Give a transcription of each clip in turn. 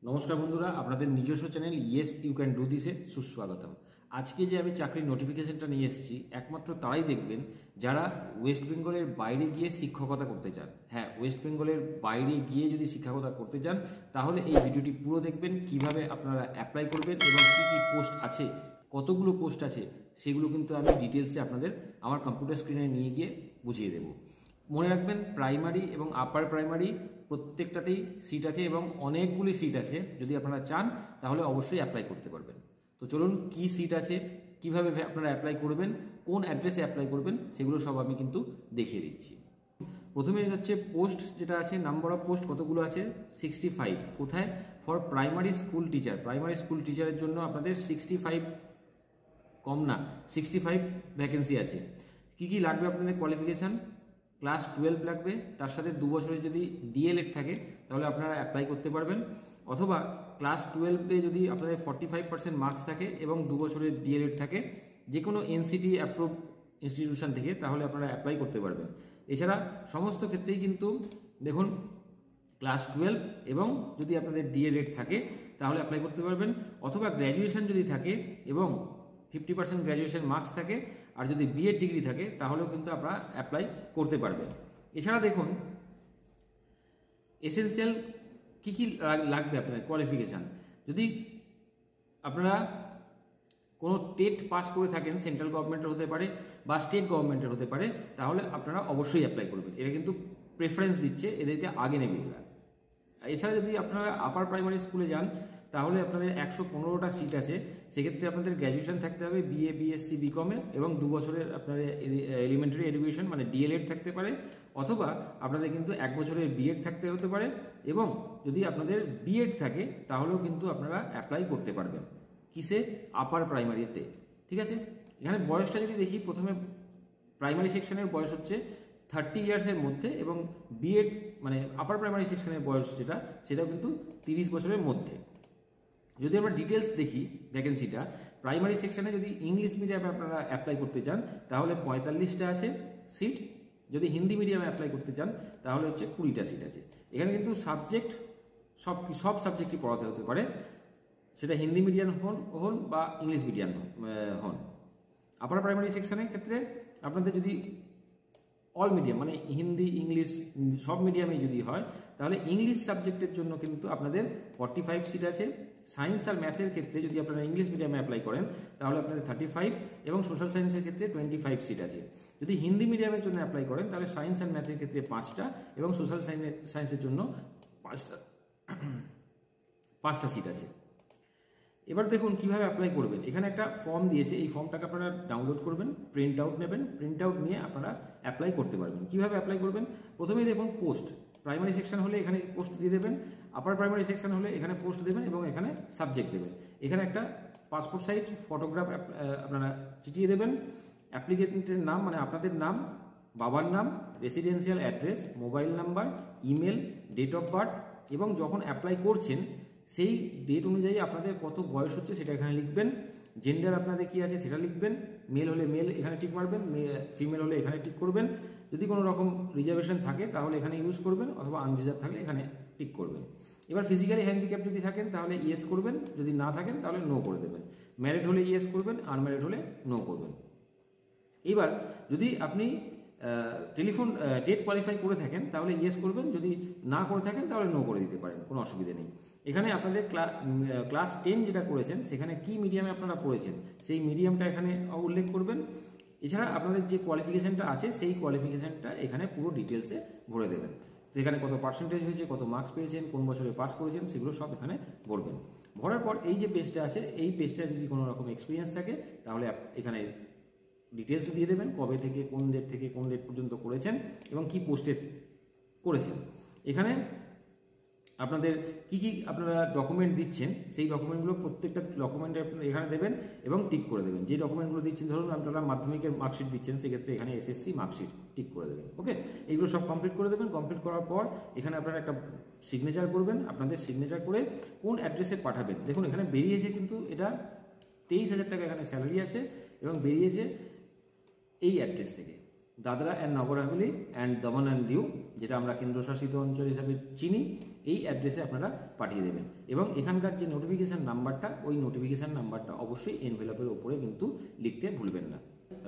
নমস্কার বন্ধুরা, আপনাদের নিজস্ব channel yes you can do দিসে সুস্বাগতম। আজকে যে আমি চাকরির নোটিফিকেশনটা নিয়ে এসেছি একমাত্র তারাই দেখবেন যারা ওয়েস্ট বেঙ্গলের বাইরে গিয়ে শিক্ষকতা করতে চান। হ্যাঁ, ওয়েস্ট বেঙ্গলের বাইরে গিয়ে যদি শিক্ষকতা করতে চান তাহলে এই ভিডিওটি পুরো দেখবেন, কিভাবে আপনারা অ্যাপ্লাই করবেন এবং কী কী পোস্ট আছে, কতগুলো পোস্ট আছে সেগুলো কিন্তু আমি ডিটেলসে আপনাদের আমার কম্পিউটার স্ক্রিনে নিয়ে গিয়ে বুঝিয়ে দেবো। মনে রাখবেন, প্রাইমারি এবং আপার প্রাইমারি প্রত্যেকটাতেই সিট আছে এবং অনেকগুলি সিট আছে। যদি আপনারা চান তাহলে অবশ্যই অ্যাপ্লাই করতে পারবেন। তো চলুন, কি সিট আছে, কিভাবে আপনারা অ্যাপ্লাই করবেন, কোন অ্যাড্রেসে অ্যাপ্লাই করবেন সেগুলো সব আমি কিন্তু দেখিয়ে দিচ্ছি। প্রথমে হচ্ছে পোস্ট যেটা আছে, নাম্বার অফ পোস্ট কতগুলো আছে, 65। কোথায়? For primary school teacher. Primary school টিচারের জন্য আপনাদের 65, কম না, 65 ভ্যাকেন্সি আছে। কি কি লাগবে আপনাদের? কোয়ালিফিকেশান ক্লাস 12 লাগবে, তার সাথে 2 বছরের যদি ডিএলএড থাকে তাহলে আপনারা অ্যাপ্লাই করতে পারবেন। অথবা ক্লাস 12-এ যদি আপনাদের 45% মার্কস থাকে এবং 2 বছরের ডিএলএড থাকে যে কোনো এনসিটি অ্যাপ্রুভ ইনস্টিটিউশন থেকে, তাহলে আপনারা অ্যাপ্লাই করতে পারবেন। এছাড়া সমস্ত ক্ষেত্রেই কিন্তু দেখুন, ক্লাস 12 এবং যদি আপনাদের ডিএলএড থাকে তাহলে অ্যাপ্লাই করতে পারবেন। অথবা গ্র্যাজুয়েশন যদি থাকে এবং 50% গ্র্যাজুয়েশন মার্কস থাকে আর যদি বিএড ডিগ্রি থাকে তাহলেও কিন্তু আপনারা অ্যাপ্লাই করতে পারবেন। এছাড়া দেখুন, এসেনশিয়াল কী কী লাগবে আপনাদের কোয়ালিফিকেশান। যদি আপনারা কোনো টেট পাস করে থাকেন, সেন্ট্রাল গভর্নমেন্টের হতে পারে বা স্টেট গভর্নমেন্টের হতে পারে, তাহলে আপনারা অবশ্যই অ্যাপ্লাই করবেন। এরা কিন্তু প্রেফারেন্স দিচ্ছে, এদেরকে আগে নেবে এরা। এছাড়া যদি আপনারা আপার প্রাইমারি স্কুলে যান তাহলে আপনাদের 115টা সিট আছে। সেক্ষেত্রে আপনাদের গ্র্যাজুয়েশন থাকতে হবে বিএ, বিএসসি, বিকমে এবং 2 বছরের আপনাদের এলিমেন্টারি এডুকেশন মানে ডিএলএড থাকতে পারে। অথবা আপনাদের কিন্তু 1 বছরের বিএড থাকতে হতে পারে এবং যদি আপনাদের বিএড থাকে তাহলেও কিন্তু আপনারা অ্যাপ্লাই করতে পারবেন। কিসে? আপার প্রাইমারিতে। ঠিক আছে, এখানে বয়সটা যদি দেখি, প্রথমে প্রাইমারি সেকশনের বয়স হচ্ছে 30 ইয়ার্সের মধ্যে এবং বিএড মানে আপার প্রাইমারি সেকশনের বয়স সেটাও কিন্তু 30 বছরের মধ্যে। যদি আমরা ডিটেলস দেখি ভ্যাকেন্সিটা, প্রাইমারি সেকশনে যদি ইংলিশ মিডিয়ামে আপনারা অ্যাপ্লাই করতে চান তাহলে 45টা আছে সিট। যদি হিন্দি মিডিয়ামে অ্যাপ্লাই করতে চান তাহলে হচ্ছে 20টা সিট আছে। এখানে কিন্তু সাবজেক্ট সব সাবজেক্টই পড়াতে হতে পারে, সেটা হিন্দি মিডিয়াম হন বা ইংলিশ মিডিয়াম হন। আপার প্রাইমারি সেকশনের ক্ষেত্রে আপনাদের যদি অল মিডিয়াম মানে হিন্দি, ইংলিশ সব মিডিয়ামে যদি হয় তাহলে ইংলিশ সাবজেক্টের জন্য কিন্তু আপনাদের 45 সিট আছে। সায়েন্স আর ম্যাথের ক্ষেত্রে যদি আপনারা ইংলিশ মিডিয়ামে অ্যাপ্লাই করেন তাহলে আপনাদের 35 এবং সোশ্যাল সায়েন্সের ক্ষেত্রে 25 সিট আছে। যদি হিন্দি মিডিয়ামের জন্য অ্যাপ্লাই করেন তাহলে সায়েন্স আর ম্যাথের ক্ষেত্রে 5টা এবং সোশ্যাল সায়েন্সের জন্য 5টা সিট আছে। এবার দেখুন কিভাবে অ্যাপ্লাই করবেন। এখানে একটা ফর্ম দিয়েছে, এই ফর্মটাকে আপনারা ডাউনলোড করবেন, প্রিন্ট আউট নেবেন, প্রিন্ট আউট নিয়ে আপনারা অ্যাপ্লাই করতে পারবেন। কিভাবে অ্যাপ্লাই করবেন? প্রথমেই দেখুন পোস্ট, প্রাইমারি সেকশন হলে এখানে পোস্ট দিয়ে দেবেন, আপার প্রাইমারি সেকশন হলে এখানে পোস্ট দেবেন এবং এখানে সাবজেক্ট দেবেন। এখানে একটা পাসপোর্ট সাইজ ফটোগ্রাফ আপনারা চিটিয়ে দেবেন। অ্যাপ্লিকেন্টের নাম মানে আপনাদের নাম, বাবার নাম, residential address, mobile number, email, date of birth এবং যখন অ্যাপ্লাই করছেন সেই ডেট অনুযায়ী আপনাদের কত বয়স হচ্ছে সেটা এখানে লিখবেন। জেন্ডার আপনাদের কি আছে সেটা লিখবেন। মেল হলে মেল এখানে টিক মারবেন, ফিমেল হলে এখানে টিক করবেন। যদি কোনো রকম রিজার্ভেশন থাকে তাহলে এখানে ইউজ করবেন, অথবা আনরিজার্ভ থাকলে এখানে টিক করবেন। এবার ফিজিক্যালি হ্যান্ডিক্যাপ যদি থাকেন তাহলে ইয়েস করবেন, যদি না থাকেন তাহলে নো করে দেবেন। ম্যারিড হলে ইয়েস করবেন, আনম্যারিড হলে নো করবেন। এবার যদি আপনি টেট কোয়ালিফাই করে থাকেন তাহলে ইয়েস করবেন, যদি না করে থাকেন তাহলে নো করে দিতে পারেন, কোনো অসুবিধা নেই। এখানে আপনাদের ক্লাস 10 যেটা করেছেন সেখানে কি মিডিয়ামে আপনারা পড়েছেন সেই মিডিয়ামটা এখানে উল্লেখ করবেন। এছাড়া আপনাদের যে কোয়ালিফিকেশানটা আছে সেই কোয়ালিফিকেশানটা এখানে পুরো ডিটেলসে ভরে দেবেন। যেখানে কত পার্সেন্টেজ হয়েছে, কত মার্কস পেয়েছেন, কোন বছরে পাস করেছেন সেগুলো সব এখানে ভরবেন। ভরার পর এই যে পেজটা আছে এই পেজটা যদি কোনো রকম এক্সপিরিয়েন্স থাকে তাহলে এখানে ডিটেলস দিয়ে দেবেন, কবে থেকে কোন ডেট থেকে কোন ডেট পর্যন্ত করেছেন এবং কি পোস্টে করেছেন। এখানে আপনাদের কি কি আপনারা ডকুমেন্ট দিচ্ছেন সেই ডকুমেন্টগুলো প্রত্যেকটা ডকুমেন্টে আপনারা এখানে দেবেন এবং টিক করে দেবেন। যে ডকুমেন্টগুলো দিচ্ছেন, ধরুন আপনারা মাধ্যমিকের মার্কশিট দিচ্ছেন, সেক্ষেত্রে এখানে এসএসসি মার্কশিট টিক করে দেবেন। ওকে, এইগুলো সব কমপ্লিট করে দেবেন। কমপ্লিট করার পর এখানে আপনারা একটা সিগনেচার করবেন। আপনাদের সিগনেচার করে কোন অ্যাড্রেসে পাঠাবেন, দেখুন এখানে বেরিয়েছে কিন্তু এটা 23,000 টাকা এখানে স্যালারি আছে এবং বেরিয়েছে এই অ্যাড্রেস থেকে দাদরা অ্যান্ড নগর হাভেলি অ্যান্ড দমন অ্যান্ড দিউ, যেটা আমরা কেন্দ্রশাসিত অঞ্চল হিসাবে চিনি, এই অ্যাড্রেসে আপনারা পাঠিয়ে দেবেন। এবং এখানকার যে নোটিফিকেশান নাম্বারটা, ওই নোটিফিকেশান নাম্বারটা অবশ্যই এনভেলপের ওপরে কিন্তু লিখতে ভুলবেন না।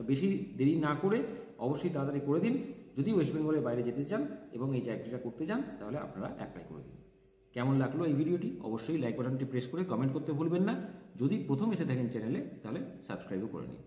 বেশি দেরি না করে অবশ্যই তাড়াতাড়ি করে দিন। যদি ওয়েস্ট বেঙ্গলের বাইরে যেতে চান এবং এই চাকরিটা করতে চান, তাহলে আপনারা অ্যাপ্লাই করে দিন। কেমন লাগলো এই ভিডিওটি? অবশ্যই লাইক বাটনটি প্রেস করে কমেন্ট করতে ভুলবেন না। যদি প্রথম এসে থাকেন চ্যানেলে, তাহলে সাবস্ক্রাইবও করে নিন।